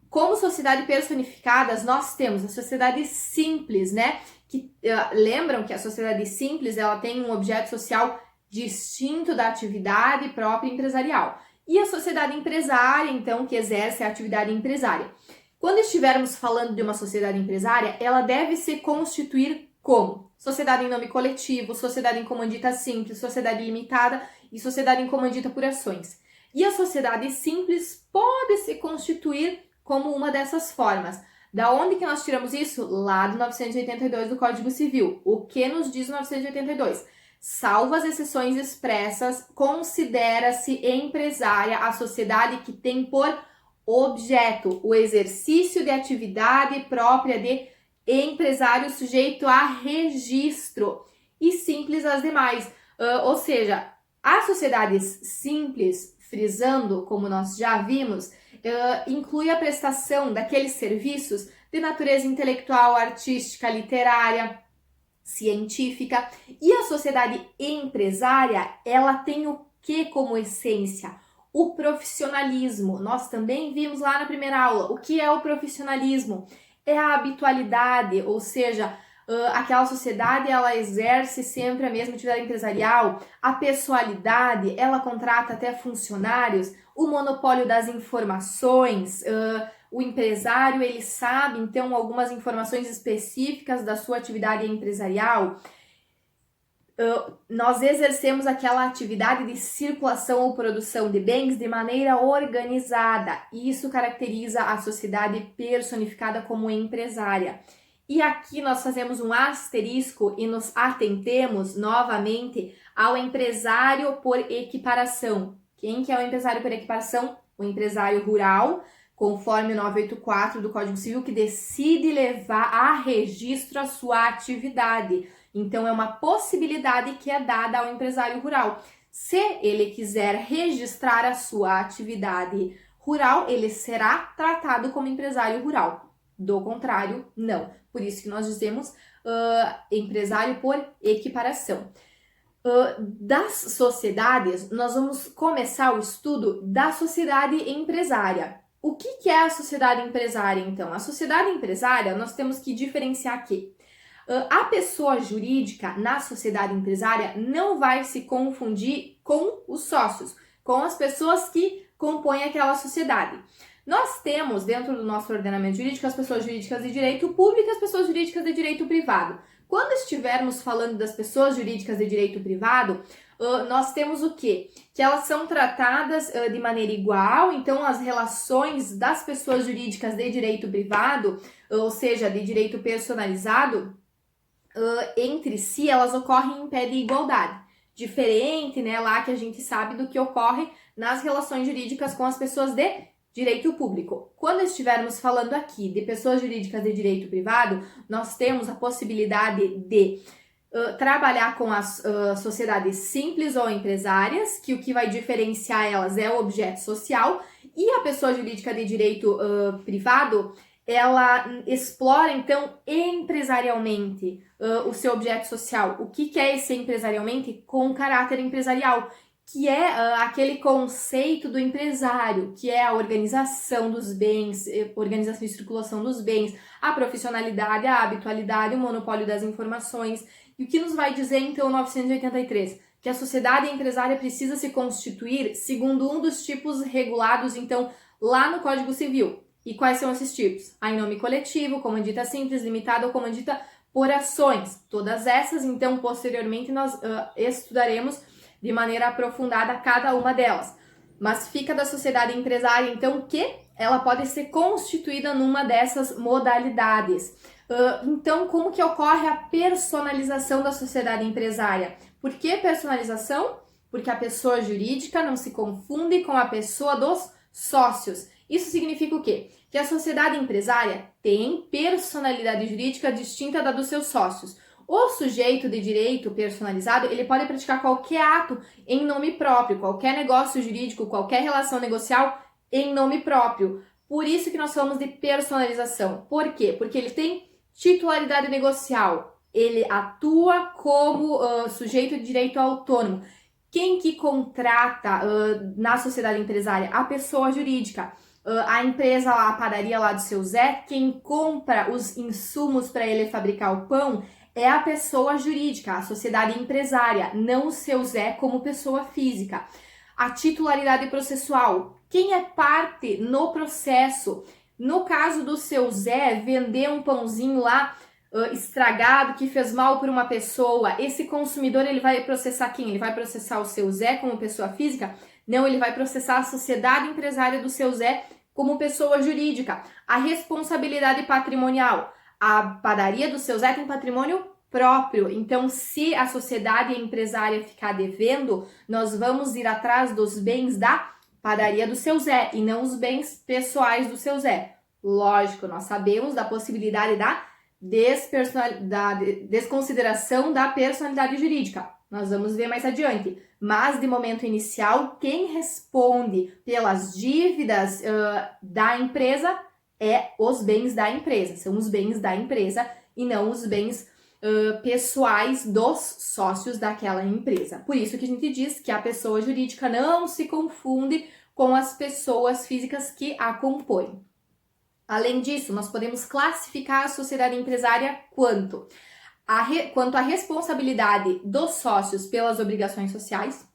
Como sociedade personificadas, nós temos a sociedade simples, né? Que lembram que a sociedade simples, ela tem um objeto social distinto da atividade própria empresarial. E a sociedade empresária, então, que exerce a atividade empresária. Quando estivermos falando de uma sociedade empresária, ela deve se constituir como? Sociedade em nome coletivo, sociedade em comandita simples, sociedade limitada e sociedade em comandita por ações. E a sociedade simples pode se constituir como uma dessas formas. Da onde que nós tiramos isso? Lá do 982 do Código Civil. O que nos diz o 982? Salvo as exceções expressas, considera-se empresária a sociedade que tem por objeto o exercício de atividade própria de empresário sujeito a registro e simples as demais. Ou seja, as sociedades simples, frisando, como nós já vimos, inclui a prestação daqueles serviços de natureza intelectual, artística, literária, científica. E a sociedade empresária, ela tem o que como essência? O profissionalismo. Nós também vimos lá na primeira aula. O que é o profissionalismo? É a habitualidade, ou seja, aquela sociedade, ela exerce sempre a mesma atividade empresarial. A pessoalidade, ela contrata até funcionários. O monopólio das informações, o empresário, ele sabe, então, algumas informações específicas da sua atividade empresarial. Nós exercemos aquela atividade de circulação ou produção de bens de maneira organizada. Isso caracteriza a sociedade personificada como empresária. E aqui nós fazemos um asterisco e nos atentemos novamente ao empresário por equiparação. Quem que é o empresário por equiparação? O empresário rural, conforme o 984 do Código Civil, que decide levar a registro a sua atividade. Então, é uma possibilidade que é dada ao empresário rural. Se ele quiser registrar a sua atividade rural, ele será tratado como empresário rural. Do contrário, não. Por isso que nós dizemos empresário por equiparação. Das sociedades, nós vamos começar o estudo da sociedade empresária. O que é a sociedade empresária, então? A sociedade empresária, nós temos que diferenciar aqui. A pessoa jurídica na sociedade empresária não vai se confundir com os sócios, com as pessoas que compõem aquela sociedade. Nós temos, dentro do nosso ordenamento jurídico, as pessoas jurídicas de direito público e as pessoas jurídicas de direito privado. Quando estivermos falando das pessoas jurídicas de direito privado, nós temos o quê? Que elas são tratadas de maneira igual, então as relações das pessoas jurídicas de direito privado, ou seja, de direito personalizado, entre si, elas ocorrem em pé de igualdade. Diferente, né, lá que a gente sabe do que ocorre nas relações jurídicas com as pessoas de direito público. Quando estivermos falando aqui de pessoas jurídicas de direito privado, nós temos a possibilidade de trabalhar com as sociedades simples ou empresárias, que o que vai diferenciar elas é o objeto social, e a pessoa jurídica de direito privado, ela explora, então, empresarialmente o seu objeto social. O que é esse empresarialmente? Com caráter empresarial, que é aquele conceito do empresário, que é a organização dos bens, organização e circulação dos bens, a profissionalidade, a habitualidade, o monopólio das informações. E o que nos vai dizer, então, o 983? Que a sociedade empresária precisa se constituir segundo um dos tipos regulados, então, lá no Código Civil. E quais são esses tipos? A em nome coletivo, comandita simples, limitada ou comandita por ações. Todas essas, então, posteriormente, nós estudaremos de maneira aprofundada cada uma delas. Mas fica da sociedade empresária, então, que ela pode ser constituída numa dessas modalidades. Então, como que ocorre a personalização da sociedade empresária? Por que personalização? Porque a pessoa jurídica não se confunde com a pessoa dos sócios. Isso significa o quê? Que a sociedade empresária tem personalidade jurídica distinta da dos seus sócios. O sujeito de direito personalizado, ele pode praticar qualquer ato em nome próprio, qualquer negócio jurídico, qualquer relação negocial em nome próprio. Por isso que nós falamos de personalização. Por quê? Porque ele tem titularidade negocial, ele atua como sujeito de direito autônomo. Quem que contrata na sociedade empresária? A pessoa jurídica. A empresa, a padaria lá do seu Zé, quem compra os insumos para ele fabricar o pão é a pessoa jurídica, a sociedade empresária, não o seu Zé como pessoa física. A titularidade processual, quem é parte no processo? No caso do seu Zé, vender um pãozinho lá estragado, que fez mal para uma pessoa, esse consumidor ele vai processar quem? Ele vai processar o seu Zé como pessoa física? Não, ele vai processar a sociedade empresária do seu Zé como pessoa jurídica. A responsabilidade patrimonial. A padaria do seu Zé tem patrimônio próprio. Então, se a sociedade empresária ficar devendo, nós vamos ir atrás dos bens da padaria do seu Zé e não os bens pessoais do seu Zé. Lógico, nós sabemos da possibilidade da desconsideração da personalidade jurídica. Nós vamos ver mais adiante. Mas, de momento inicial, quem responde pelas dívidas da empresa é os bens da empresa. São os bens da empresa e não os bens pessoais dos sócios daquela empresa. Por isso que a gente diz que a pessoa jurídica não se confunde com as pessoas físicas que a compõem. Além disso, nós podemos classificar a sociedade empresária quanto à responsabilidade dos sócios pelas obrigações sociais,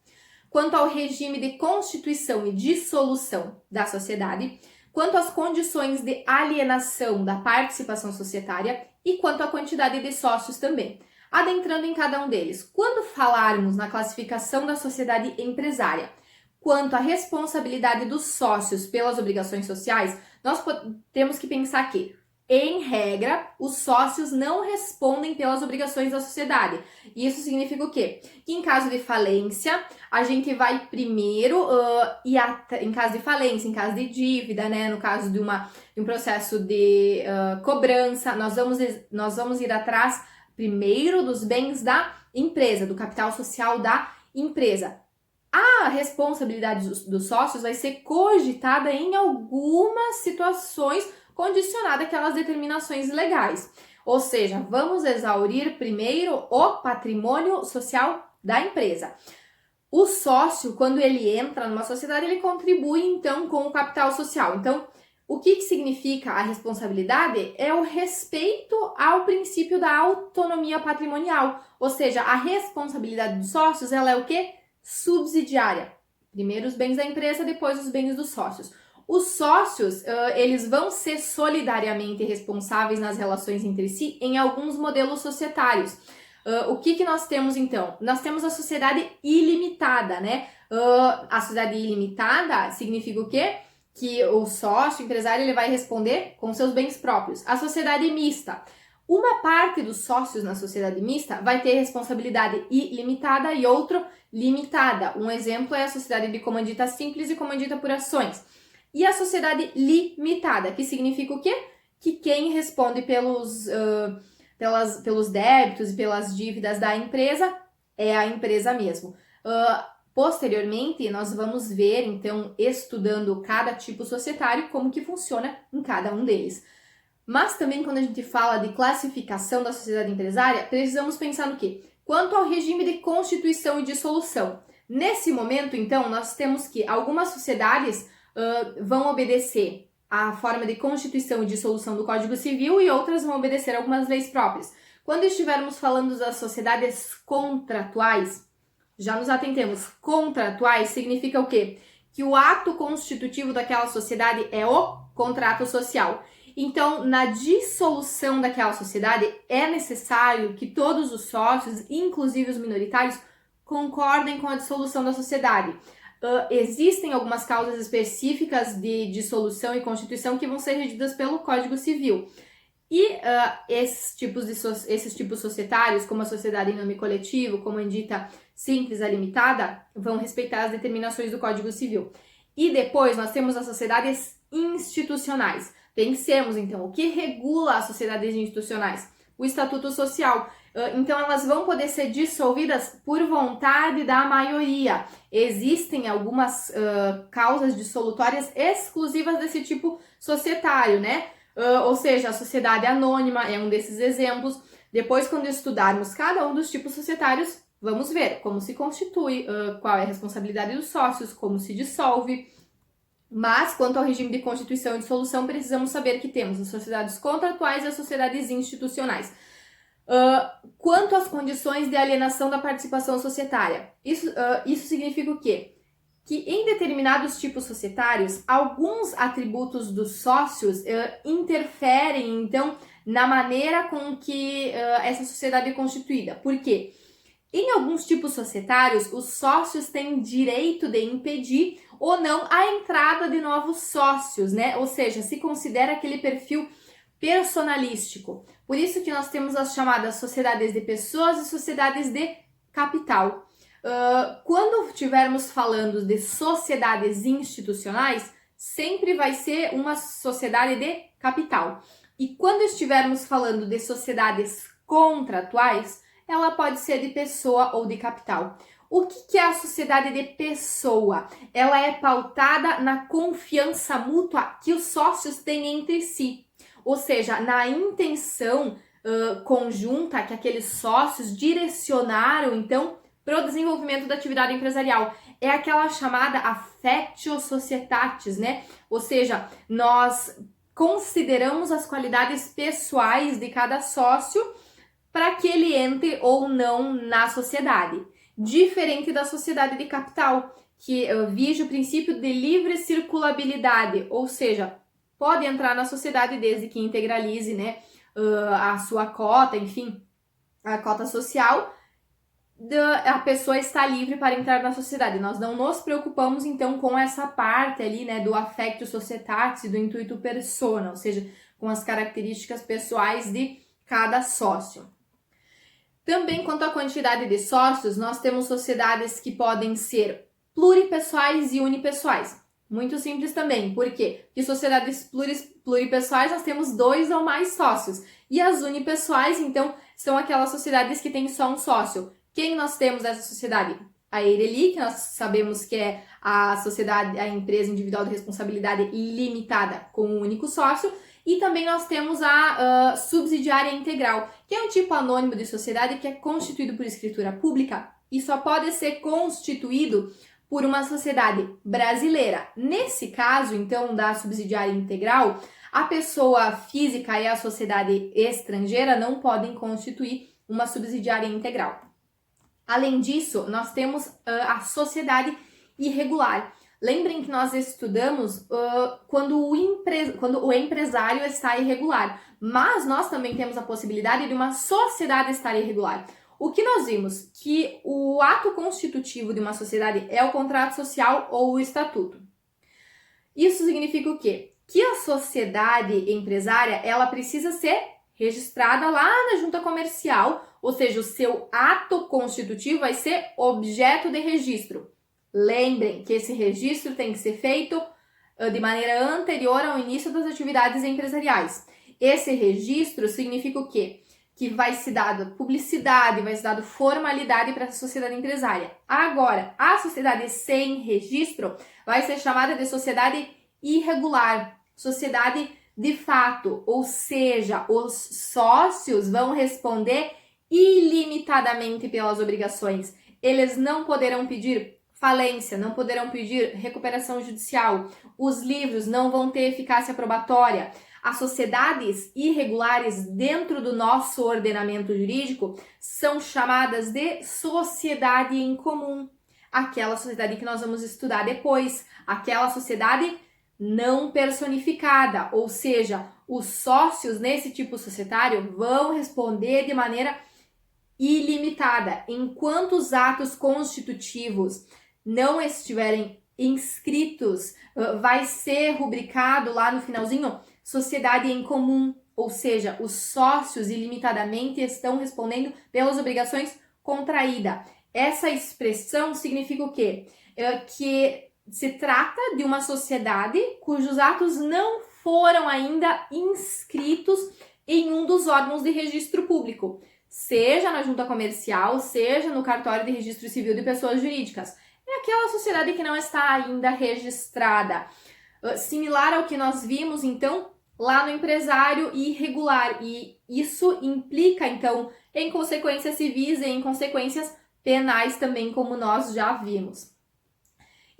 quanto ao regime de constituição e dissolução da sociedade, quanto às condições de alienação da participação societária e quanto à quantidade de sócios também. Adentrando em cada um deles, quando falarmos na classificação da sociedade empresária, quanto à responsabilidade dos sócios pelas obrigações sociais, nós temos que pensar que, em regra, os sócios não respondem pelas obrigações da sociedade. Isso significa o quê? Que em caso de falência, a gente vai primeiro, em caso de falência, em caso de dívida, né? No caso de um processo de cobrança, nós vamos ir atrás primeiro dos bens da empresa, do capital social da empresa. A responsabilidade dos sócios vai ser cogitada em algumas situações condicionada àquelas determinações legais. Ou seja, vamos exaurir primeiro o patrimônio social da empresa. O sócio, quando ele entra numa sociedade, ele contribui então com o capital social. Então, o que significa a responsabilidade? É o respeito ao princípio da autonomia patrimonial. Ou seja, a responsabilidade dos sócios, ela é o quê? Subsidiária. Primeiro os bens da empresa, depois os bens dos sócios. Os sócios, eles vão ser solidariamente responsáveis nas relações entre si em alguns modelos societários. O que nós temos, então? Nós temos a sociedade ilimitada, né? A sociedade ilimitada significa o quê? Que o sócio, o empresário, ele vai responder com seus bens próprios. A sociedade mista. Uma parte dos sócios na sociedade mista vai ter responsabilidade ilimitada e outro limitada. Um exemplo é a sociedade de comandita simples e comandita por ações. e a sociedade limitada, que significa o quê? Que quem responde pelos débitos e pelas dívidas da empresa é a empresa mesmo. Posteriormente, nós vamos ver, então, estudando cada tipo societário, como que funciona em cada um deles. Mas também, quando a gente fala de classificação da sociedade empresária, precisamos pensar no quê? Quanto ao regime de constituição e dissolução. Nesse momento, então, nós temos que algumas sociedades vão obedecer à forma de constituição e dissolução do Código Civil e outras vão obedecer a algumas leis próprias. Quando estivermos falando das sociedades contratuais, já nos atentemos. Contratuais significa o quê? Que o ato constitutivo daquela sociedade é o contrato social. Então, na dissolução daquela sociedade, é necessário que todos os sócios, inclusive os minoritários, concordem com a dissolução da sociedade. Existem algumas causas específicas de dissolução e constituição que vão ser regidas pelo Código Civil. E esses tipos societários, como a sociedade em nome coletivo, como em dita simples a limitada, vão respeitar as determinações do Código Civil. E depois nós temos as sociedades institucionais. Pensemos, então, o que regula as sociedades institucionais? O Estatuto Social. Então, elas vão poder ser dissolvidas por vontade da maioria. Existem algumas causas dissolutórias exclusivas desse tipo societário, né? Ou seja, a sociedade anônima é um desses exemplos. Depois, quando estudarmos cada um dos tipos societários, vamos ver como se constitui, qual é a responsabilidade dos sócios, como se dissolve. Mas, quanto ao regime de constituição e dissolução, precisamos saber que temos as sociedades contratuais e as sociedades institucionais. Quanto às condições de alienação da participação societária, isso significa o quê? Que em determinados tipos societários, alguns atributos dos sócios interferem, então, na maneira com que essa sociedade é constituída. Por quê? Em alguns tipos societários, os sócios têm direito de impedir ou não a entrada de novos sócios, né? Ou seja, se considera aquele perfil personalístico. Por isso que nós temos as chamadas sociedades de pessoas e sociedades de capital. Quando estivermos falando de sociedades institucionais, sempre vai ser uma sociedade de capital. E quando estivermos falando de sociedades contratuais, ela pode ser de pessoa ou de capital. O que é a sociedade de pessoa? Ela é pautada na confiança mútua que os sócios têm entre si. Ou seja, na intenção conjunta que aqueles sócios direcionaram, então, para o desenvolvimento da atividade empresarial. É aquela chamada affectio societatis, né? Ou seja, nós consideramos as qualidades pessoais de cada sócio para que ele entre ou não na sociedade. Diferente da sociedade de capital, que vige o princípio de livre circulabilidade, ou seja, pode entrar na sociedade desde que integralize, né, a sua cota, enfim, a cota social, a pessoa está livre para entrar na sociedade. Nós não nos preocupamos, então, com essa parte ali, né, do affectio societatis e do intuito persona, ou seja, com as características pessoais de cada sócio. Também, quanto à quantidade de sócios, nós temos sociedades que podem ser pluripessoais e unipessoais. Muito simples também. Por quê? Porque sociedades pluripessoais nós temos 2 ou mais sócios. E as unipessoais, então, são aquelas sociedades que têm só um sócio. Quem nós temos nessa sociedade? A Eireli, que nós sabemos que é a sociedade, a empresa individual de responsabilidade limitada com um único sócio. E também nós temos a subsidiária integral, que é um tipo anônimo de sociedade que é constituído por escritura pública e só pode ser constituído por uma sociedade brasileira. Nesse caso, então, da subsidiária integral, a pessoa física e a sociedade estrangeira não podem constituir uma subsidiária integral. Além disso, nós temos a sociedade irregular. Lembrem que nós estudamos quando o empresário está irregular, mas nós também temos a possibilidade de uma sociedade estar irregular. O que nós vimos? Que o ato constitutivo de uma sociedade é o contrato social ou o estatuto. Isso significa o quê? Que a sociedade empresária, ela precisa ser registrada lá na junta comercial, ou seja, o seu ato constitutivo vai ser objeto de registro. Lembrem que esse registro tem que ser feito de maneira anterior ao início das atividades empresariais. Esse registro significa o quê? Que vai se dado publicidade, vai se dado formalidade para a sociedade empresária. Agora, a sociedade sem registro vai ser chamada de sociedade irregular, sociedade de fato, ou seja, os sócios vão responder ilimitadamente pelas obrigações. Eles não poderão pedir falência, não poderão pedir recuperação judicial, os livros não vão ter eficácia probatória. As sociedades irregulares dentro do nosso ordenamento jurídico são chamadas de sociedade em comum. Aquela sociedade que nós vamos estudar depois, aquela sociedade não personificada, ou seja, os sócios nesse tipo societário vão responder de maneira ilimitada. Enquanto os atos constitutivos não estiverem inscritos, vai ser rubricado lá no finalzinho sociedade em comum, ou seja, os sócios ilimitadamente estão respondendo pelas obrigações contraídas. Essa expressão significa o quê? Que se trata de uma sociedade cujos atos não foram ainda inscritos em um dos órgãos de registro público, seja na junta comercial, seja no cartório de registro civil de pessoas jurídicas. É aquela sociedade que não está ainda registrada. Similar ao que nós vimos, então, lá no empresário irregular. E isso implica, então, em consequências civis e em consequências penais também, como nós já vimos.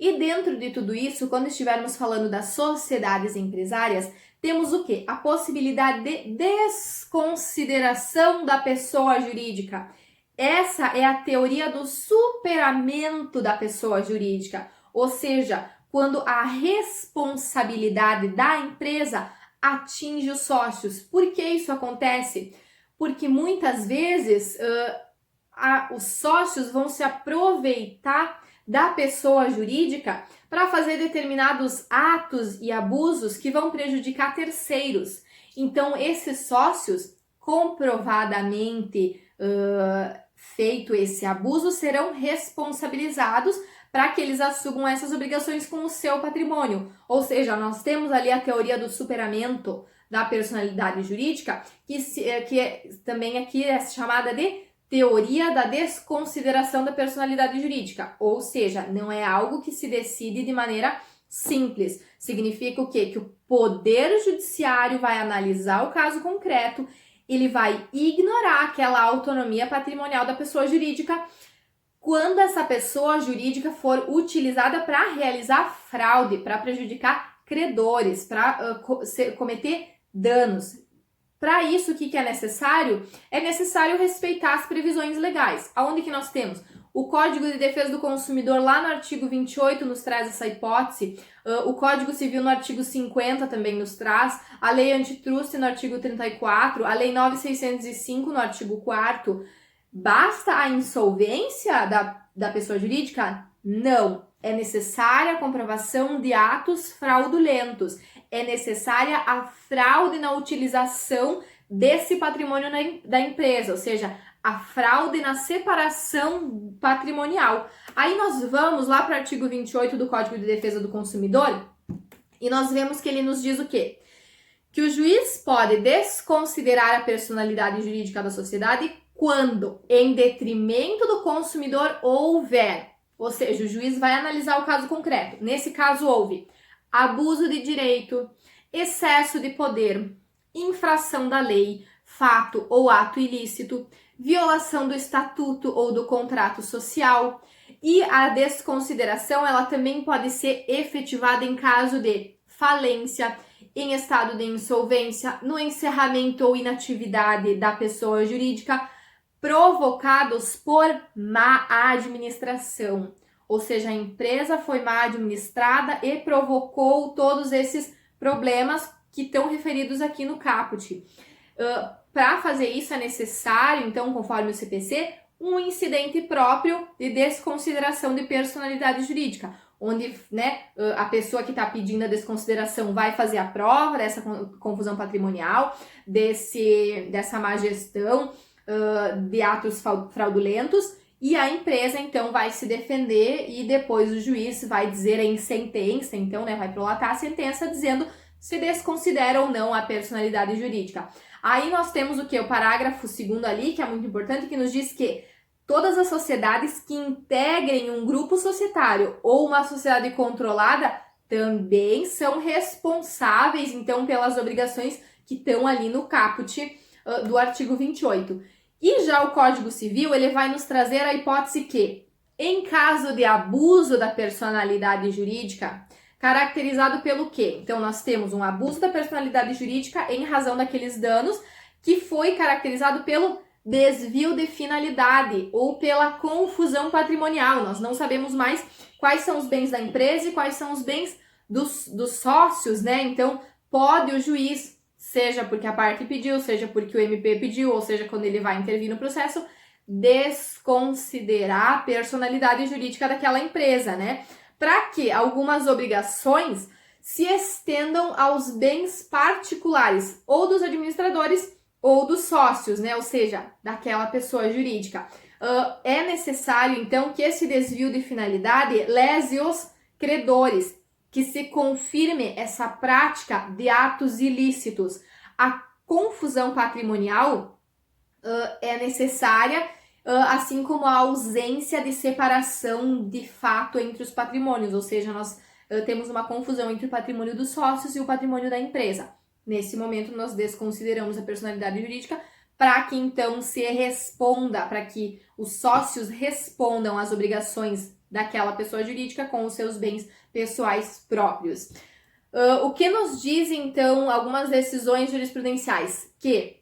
E dentro de tudo isso, quando estivermos falando das sociedades empresárias, temos o quê? A possibilidade de desconsideração da pessoa jurídica. Essa é a teoria do superamento da pessoa jurídica, ou seja, quando a responsabilidade da empresa atinge os sócios. Por que isso acontece? Porque muitas vezes os sócios vão se aproveitar da pessoa jurídica para fazer determinados atos e abusos que vão prejudicar terceiros. Então, esses sócios, comprovadamente feito esse abuso, serão responsabilizados para que eles assumam essas obrigações com o seu patrimônio. Ou seja, nós temos ali a teoria do superamento da personalidade jurídica, que também aqui é chamada de teoria da desconsideração da personalidade jurídica. Ou seja, não é algo que se decide de maneira simples. Significa o quê? Que o Poder Judiciário vai analisar o caso concreto, ele vai ignorar aquela autonomia patrimonial da pessoa jurídica quando essa pessoa jurídica for utilizada para realizar fraude, para prejudicar credores, para cometer danos. Para isso, o que é necessário? É necessário respeitar as previsões legais. Aonde que nós temos? O Código de Defesa do Consumidor, lá no artigo 28, nos traz essa hipótese. O Código Civil, no artigo 50, também nos traz. A Lei Antitruste, no artigo 34. A Lei 9.605, no artigo 4º. Basta a insolvência da pessoa jurídica? Não. É necessária a comprovação de atos fraudulentos. É necessária a fraude na utilização desse patrimônio da empresa, ou seja, a fraude na separação patrimonial. Aí nós vamos lá para o artigo 28 do Código de Defesa do Consumidor e nós vemos que ele nos diz o quê? Que o juiz pode desconsiderar a personalidade jurídica da sociedade quando, em detrimento do consumidor, houver. Ou seja, o juiz vai analisar o caso concreto. Nesse caso, houve abuso de direito, excesso de poder, infração da lei, fato ou ato ilícito, violação do estatuto ou do contrato social. E a desconsideração, ela também pode ser efetivada em caso de falência, em estado de insolvência, no encerramento ou inatividade da pessoa jurídica, provocados por má administração. Ou seja, a empresa foi mal administrada e provocou todos esses problemas que estão referidos aqui no caput. Para fazer isso é necessário, então, conforme o CPC, um incidente próprio de desconsideração de personalidade jurídica, onde a pessoa que está pedindo a desconsideração vai fazer a prova dessa confusão patrimonial, dessa má gestão, de atos fraudulentos, e a empresa, então, vai se defender e depois o juiz vai dizer em sentença, então, né, vai prolatar a sentença dizendo se desconsidera ou não a personalidade jurídica. Aí nós temos o que? O parágrafo 2º ali, que é muito importante, que nos diz que todas as sociedades que integrem um grupo societário ou uma sociedade controlada também são responsáveis, então, pelas obrigações que estão ali no caput do artigo 28. E já o Código Civil, ele vai nos trazer a hipótese que, em caso de abuso da personalidade jurídica, caracterizado pelo quê? Então, nós temos um abuso da personalidade jurídica em razão daqueles danos que foi caracterizado pelo desvio de finalidade ou pela confusão patrimonial. Nós não sabemos mais quais são os bens da empresa e quais são os bens dos sócios, né? Então, pode o juiz, seja porque a parte pediu, seja porque o MP pediu, ou seja, quando ele vai intervir no processo, desconsiderar a personalidade jurídica daquela empresa, né? Para que algumas obrigações se estendam aos bens particulares, ou dos administradores, ou dos sócios, né? Ou seja, daquela pessoa jurídica. É necessário, então, que esse desvio de finalidade lese os credores, que se confirme essa prática de atos ilícitos. A confusão patrimonial é necessária, assim como a ausência de separação de fato entre os patrimônios, ou seja, nós temos uma confusão entre o patrimônio dos sócios e o patrimônio da empresa. Nesse momento, nós desconsideramos a personalidade jurídica para que então se responda, para que os sócios respondam às obrigações daquela pessoa jurídica com os seus bens pessoais próprios. O que nos diz, então, algumas decisões jurisprudenciais? Que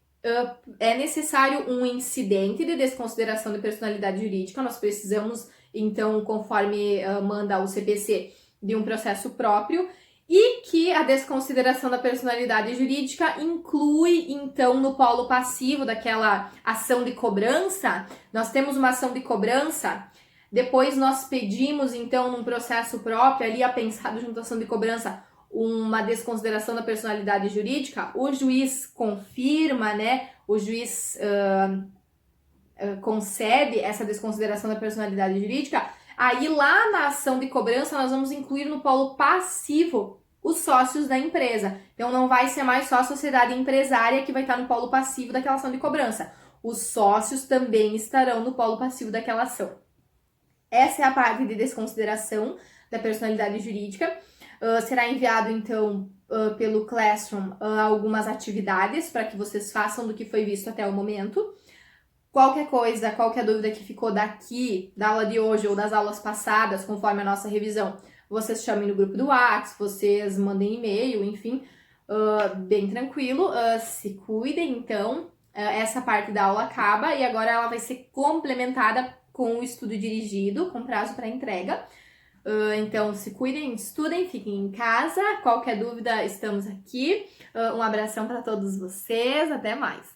é necessário um incidente de desconsideração de personalidade jurídica, nós precisamos, então, conforme manda o CPC, de um processo próprio, e que a desconsideração da personalidade jurídica inclui, então, no polo passivo daquela ação de cobrança, nós temos uma ação de cobrança, depois nós pedimos, então, num processo próprio, ali apensado junto à ação de cobrança, uma desconsideração da personalidade jurídica, o juiz confirma, né, o juiz concede essa desconsideração da personalidade jurídica, aí lá na ação de cobrança nós vamos incluir no polo passivo os sócios da empresa. Então não vai ser mais só a sociedade empresária que vai estar no polo passivo daquela ação de cobrança. Os sócios também estarão no polo passivo daquela ação. Essa é a parte de desconsideração da personalidade jurídica. Será enviado, então, pelo Classroom algumas atividades para que vocês façam do que foi visto até o momento. Qualquer coisa, qualquer dúvida que ficou daqui, da aula de hoje ou das aulas passadas, conforme a nossa revisão, vocês chamem no grupo do WhatsApp, vocês mandem e-mail, enfim, bem tranquilo. Se cuidem, então, essa parte da aula acaba e agora ela vai ser complementada com o estudo dirigido, com prazo para entrega. Então, se cuidem, estudem, fiquem em casa. Qualquer dúvida, estamos aqui. Um abração para todos vocês. Até mais!